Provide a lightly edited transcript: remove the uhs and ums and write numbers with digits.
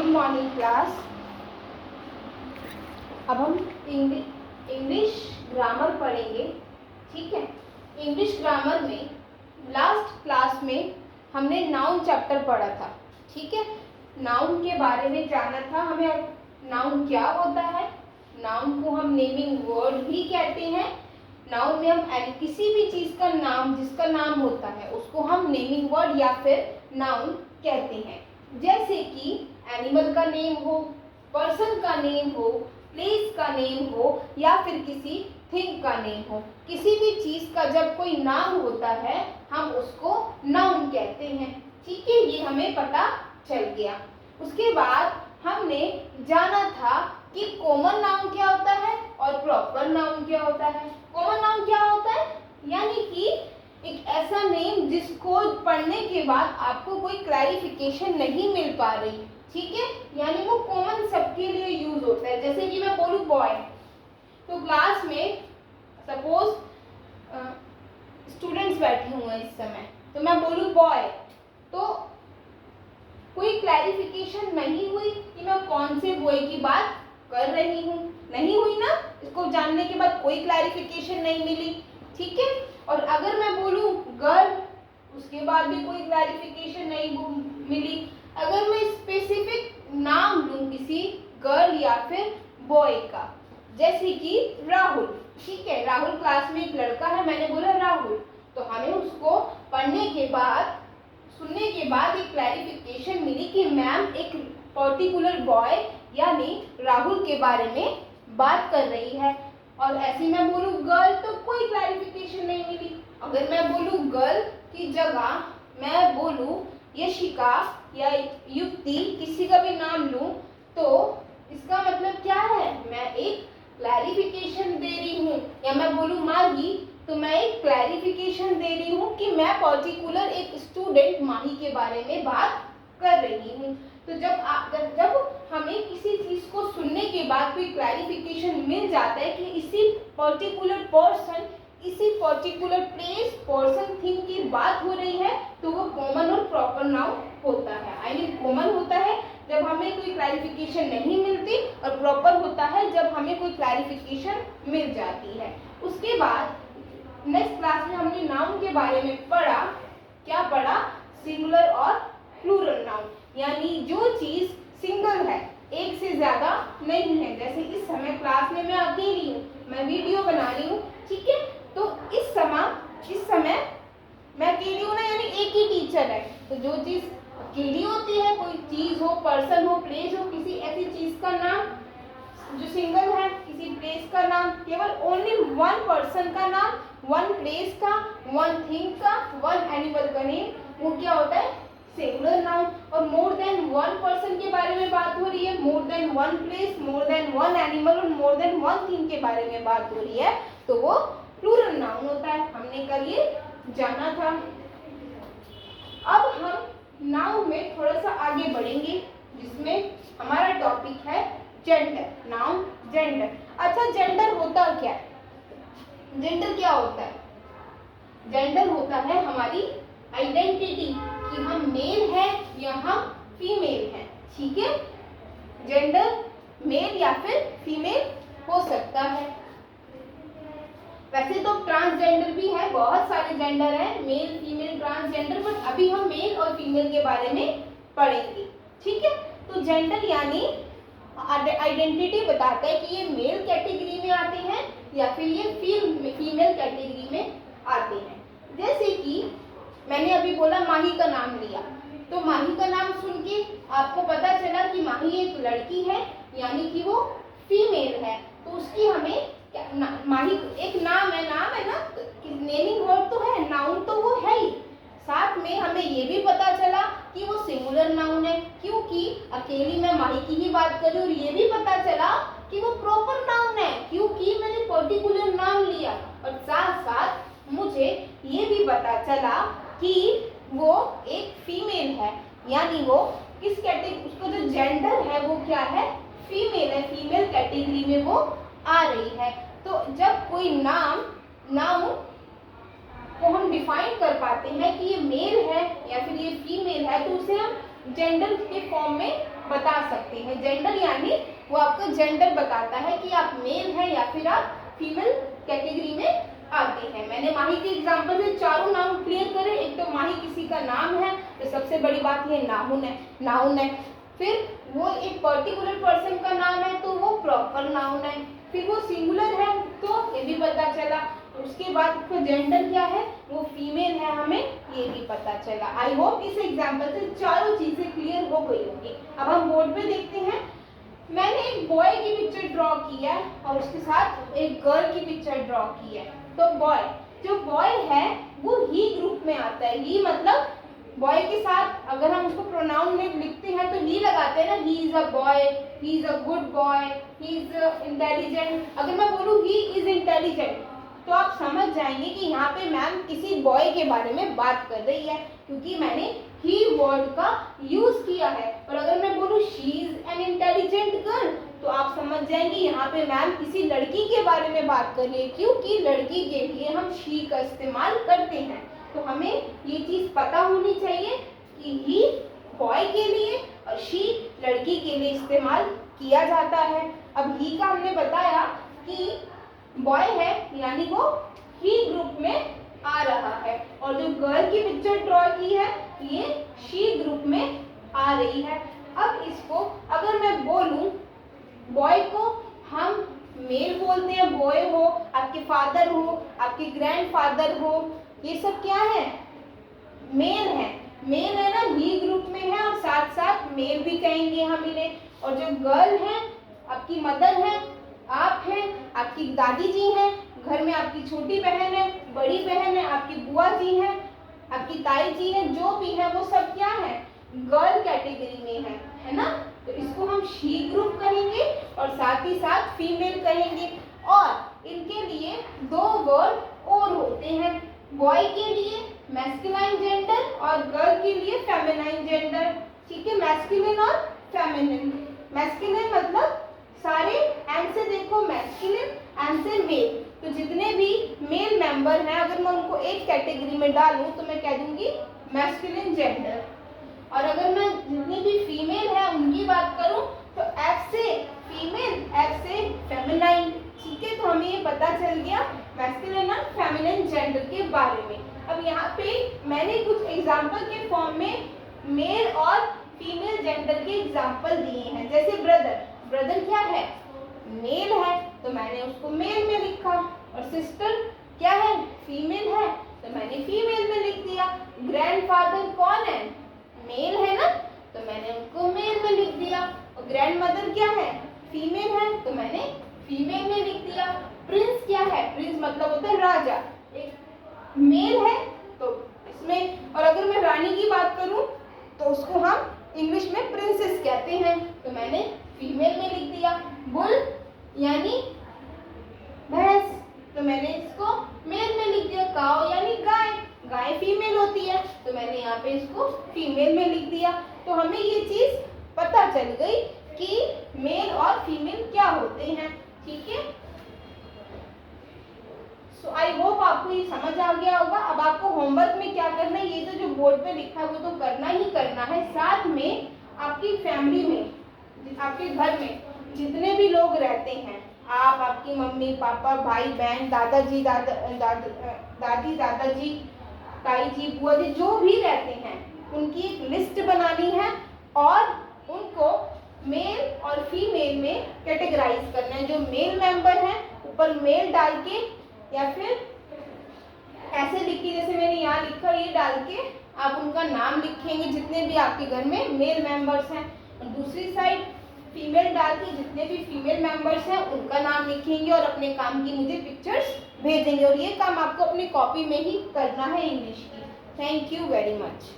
Morning class. अब हम English grammar पढ़ेंगे। ठीक है, इंग्लिश ग्रामर में लास्ट क्लास में हमने नाउन चैप्टर पढ़ा था। ठीक है, नाउन के बारे में जाना था हमें। नाउन क्या होता है, नाउन को हम नेमिंग वर्ड भी कहते हैं। नाउन में हम किसी भी चीज का नाम, जिसका नाम होता है, उसको हम नेमिंग वर्ड या फिर नाउन कहते हैं। जैसे कि एनिमल का नेम हो, पर्सन का नेम हो, प्लेस का नेम हो या फिर किसी थिंग का नेम हो। किसी भी चीज का जब कोई नाम होता है हम उसको नाउन कहते हैं। ठीक है, ये हमें पता चल गया। उसके बाद हमने जाना था कि कॉमन नाउन क्या होता है और प्रॉपर नाउन क्या होता है। कॉमन नाउन क्या होता है, यानी कि एक ऐसा नेम जिसको पढ़ने के बाद आपको कोई क्लैरिफिकेशन नहीं मिल पा रही। ठीक है, यानी वो कॉमन सबके लिए यूज होता है। जैसे कि मैं बोलूं बॉय, तो क्लास में सपोज स्टूडेंट्स बैठे हुए हैं इस समय, तो मैं बोलूं बॉय, तो कोई क्लैरिफिकेशन नहीं हुई कि मैं कौन से बॉय की बात कर रही हूँ। नहीं हुई ना, इसको जानने के बाद कोई क्लैरिफिकेशन नहीं मिली। ठीक है, और अगर मैं बोलूं गर्ल, उसके बाद भी कोई क्लैरिफिकेशन नहीं मिली। अगर मैं स्पेसिफिक नाम लूं किसी गर्ल या फिर बॉय का, जैसे कि राहुल। ठीक है, राहुल क्लास में एक लड़का है, मैंने बोला राहुल, तो हमें उसको पढ़ने के बाद, सुनने के बाद एक क्लैरिफिकेशन मिली कि मैम एक पर्टिकुलर बॉय यानी राहुल के बारे में बात कर रही है। और ऐसे मैं बोलूं गर्ल, तो कोई क्लैरिफिकेशन नहीं मिली। अगर मैं बोलूं गर्ल की जगह मैं बोलूं यशिका या युक्ति, किसी का भी नाम लूं, तो इसका मतलब क्या है, मैं एक क्लैरिफिकेशन दे रही हूँ। या मैं बोलूं माही, तो मैं एक क्लैरिफिकेशन दे रही हूँ कि मैं पर्टिकुलर एक स्टूडेंट माही के बारे में बात कर रही हूँ। तो जब हमें किसी चीज को सुनने के बाद कोई क्लैरिफिकेशन मिल जाता है कि इसी पर्टिकुलर पर्सन, इसी पर्टिकुलर प्लेस, पर्सन, थिंग की बात हो रही है, तो वो कॉमन और प्रॉपर नाउन होता है। आई मीन कॉमन होता है जब हमें कोई क्लैरिफिकेशन नहीं मिलती, और प्रॉपर होता है जब हमें कोई क्लैरिफिकेशन मिल जाती है। उसके बाद नेक्स्ट क्लास में हमने नाउन के बारे में पढ़ा। क्या पढ़ा, सिंगुलर और प्लूरल नाउन, यानी जो चीज सिंगल है, एक से ज्यादा नहीं है। जैसे इस समय क्लास में मैं अकेली हूँ, मैं वीडियो बना रही हूँ। ठीक है, तो इस समय मैं अकेली हूँ ना, यानी एक ही टीचर है। तो जो चीज अकेली होती है, कोई चीज हो, पर्सन हो, प्लेस हो, किसी ऐसी चीज का नाम जो सिंगल है, किसी प्लेस का नाम, केवल ओनली वन पर्सन का नाम, वन प्लेस का, वन थिंग का, वन एनिमल का नेम, वो क्या होता है, सिंगुलर नाउन। और मोर देन वन पर्सन के बारे में बात हो रही है, more than one place, more than one animal और मोर देन वन थिंग के बारे में बात हो रही है, तो वो प्लूरल नाउन होता है। हमने कल ये जाना था। अब हम नाउन में थोड़ा सा आगे बढ़ेंगे, जिसमें हमारा टॉपिक है जेंडर। Noun gender. अच्छा, जेंडर होता क्या है, जेंडर क्या होता है, जेंडर होता है हमारी आइडेंटिटी कि हम मेल है या हम फीमेल हैं। ठीक है, जेंडर मेल या फिर फीमेल हो सकता है। वैसे तो ट्रांसजेंडर भी है, बहुत सारे जेंडर हैं, मेल, फीमेल, ट्रांसजेंडर, बट अभी हम मेल और फीमेल के बारे में पढ़ेंगे। ठीक है, तो जेंडर यानी आइडेंटिटी बताता है कि ये मेल कैटेगरी में आते हैं या फिर ये फीमेल कैटेगरी में आते हैं। जैसे कि मैंने अभी बोला माही का नाम लिया, तो माही का नाम सुन के आपको पता चला कि माही एक लड़की है, यानी कि वो फीमेल है। तो उसकी हमें माही एक नाम है ना, नेमिंग वर्ड तो है, नाउन तो वो है ही। साथ में हमें ये भी पता चला कि वो सिंगुलर नाउन है, क्योंकि अकेली मैं माही की ही बात कर रही हूँ। और ये भी पता चला कि वो प्रॉपर नाउन है, क्योंकि मैंने पर्टिकुलर नाम लिया। और साथ साथ मुझे ये भी पता चला कि वो एक फीमेल है, यानी वो किस कैटेगरी, उसका जो जेंडर है वो क्या है, फीमेल है, फीमेल कैटेगरी में वो आ रही है। तो जब कोई नाउन को हम डिफाइन कर पाते हैं कि ये मेल है या फिर ये फीमेल है, तो उसे हम जेंडर के फॉर्म में बता सकते हैं। जेंडर यानी वो आपका जेंडर बताता है कि आप मेल हैं या फिर आप फीमेल कैटेगरी में आते हैं। मैंने माही के एग्जाम्पल से चारों नाउन क्लियर करे। एक तो माही किसी का नाम है, तो सबसे बड़ी बात ये नाउन है। फिर वो एक पर्टिकुलर पर्सन का नाम है तो वो प्रॉपर नाउन है। फिर वो सिंगुलर है तो ये भी पता चला। उसके बाद उसका जेंडर क्या है, वो फीमेल है, हमें ये भी पता चला। आई होप इस एग्जाम्पल से चारों चीजें क्लियर हो गई होंगी। अब हम बोर्ड पे देखते हैं। मैंने एक बॉय की पिक्चर ड्रॉ की है और उसके साथ एक गर्ल की पिक्चर ड्रॉ की है। तो जो बॉय है वो ही ग्रुप में आता है। ही मतलब बॉय के साथ अगर हम उसको प्रोनाउन में लिखते हैं तो ही लगाते हैं ना। He is a boy, he is a good boy, he is intelligent. अगर मैं बोलूँ ही इज इंटेलिजेंट तो आप समझ जाएंगे कि यहाँ पे मैम किसी बॉय के बारे में बात कर रही है, क्योंकि मैंने ही वर्ड का यूज किया है। और अगर मैं बोलूँ she is an intelligent girl तो आप समझ जाएंगे यहाँ पे मैम किसी लड़की के बारे में बात कर रही है, क्योंकि लड़की के लिए हम शी का इस्तेमाल करते हैं। तो हमें ये चीज पता होनी चाहिए कि ही बॉय के लिए और शी लड़की के लिए इस्तेमाल किया जाता है। अब ही का हमने बताया कि बॉय है यानी वो ही ग्रुप में आ रहा है, और जो गर्ल की पिक्चर ड्रॉ की है ये शी ग्रुप में आ रही है। अब इसको अगर मैं बोलूं, बॉय को हम मेल बोलते हैं, बॉय हो, आपके फादर हो, आपके ग्रैंडफादर हो, ये सब क्या है, मेल है। मेल है ना, ही ग्रुप में है और साथ साथ मेल भी कहेंगे हम इन्हें। और जो गर्ल है आपकी मदर है, आप हैं, आपकी दादी जी हैं, घर में आपकी छोटी बहन है, बड़ी बहन है, आपकी बुआ जी हैं, आपकी ताई जी हैं, जो भी है वो सब क्या है, गर्ल कैटेगरी में है ना। तो इसको हम शी ग्रुप कहेंगे और साथ ही साथ फीमेल कहेंगे। और इनके लिए दो वर्ड और होते हैं, बॉय के लिए मैस्कुलाइन जेंडर और गर्ल के लिए फेमिनाइन जेंडर। ठीक है, मैस्कुलिन और फेमिनिन। मैस्कुलिन मतलब सारे, एम से देखो मैस्कुलिन, एम से मेल। तो जितने भी मेल मेंबर हैं अगर मैं उनको एक कैटेगरी में डालूं तो मैं कह दूंगी मैस्कुलिन जेंडर। और अगर मैं जितनी भी फीमेल है उनकी बात करूं तो एफ से फीमेल, एफ से फेमिनाइन। ठीक है, तो हमें ये पता चल गया मैस्कुलिन और फेमिनिन जेंडर के बारे में। अब यहाँ पे मैंने कुछ एग्जाम्पल के फॉर्म में मेल और फीमेल जेंडर के एग्जाम्पल दिए हैं। जैसे ब्रदर क्या है, मेल है, तो मैंने उसको मेल में लिखा। और सिस्टर क्या है, फीमेल है, तो मैंने फीमेल में लिख दिया। ग्रैंडफादर कौन है, मेल है ना, तो मैंने उनको मेल में लिख दिया। और ग्रैंडमदर क्या है, फीमेल है, तो मैंने फीमेल में लिख दिया। प्रिंस क्या है, प्रिंस मतलब होता है राजा, एक मेल है तो इसमें। और अगर मैं रानी की बात करूं तो उसको हम इंग्लिश में प्रिंसेस कहते हैं, तो मैंने फीमेल में लिख दिया। बुल यानी भैंस, तो मैंने इसको मेल में लिख दिया। काऊ यानी गाय फीमेल होती है, तो मैंने यहाँ पे इसको फीमेल में लिख दिया। तो हमें ये चीज पता चल गई कि मेल और फीमेल क्या होते हैं। ठीक है, सो आई होप आपको ये समझ आ गया होगा। अब आपको होमवर्क में क्या करना है, ये तो जो बोर्ड पे लिखा है वो तो करना ही करना है। साथ में आपकी फैमिली में, आपके घर में जितने भी लोग रहते हैं, आप, आपकी मम्मी पापा, भाई बहन, दादाजी दादी दादाजी, ताई जी, बुआ जी, जो भी रहते हैं उनकी एक लिस्ट बनानी है और उनको मेल और फीमेल में कैटेगराइज करना है। जो मेल मेंबर हैं ऊपर मेल डाल के या फिर ऐसे लिख के, जैसे मैंने यहाँ लिखा, ये डाल के आप उनका नाम लिखेंगे जितने भी आपके घर में मेल मेंबर्स हैं। और दूसरी साइड फीमेल डाल के जितने भी फीमेल मेंबर्स हैं उनका नाम लिखेंगे और अपने काम की मुझे पिक्चर्स भेजेंगे। और ये काम आपको अपनी कॉपी में ही करना है इंग्लिश की। Thank you very much.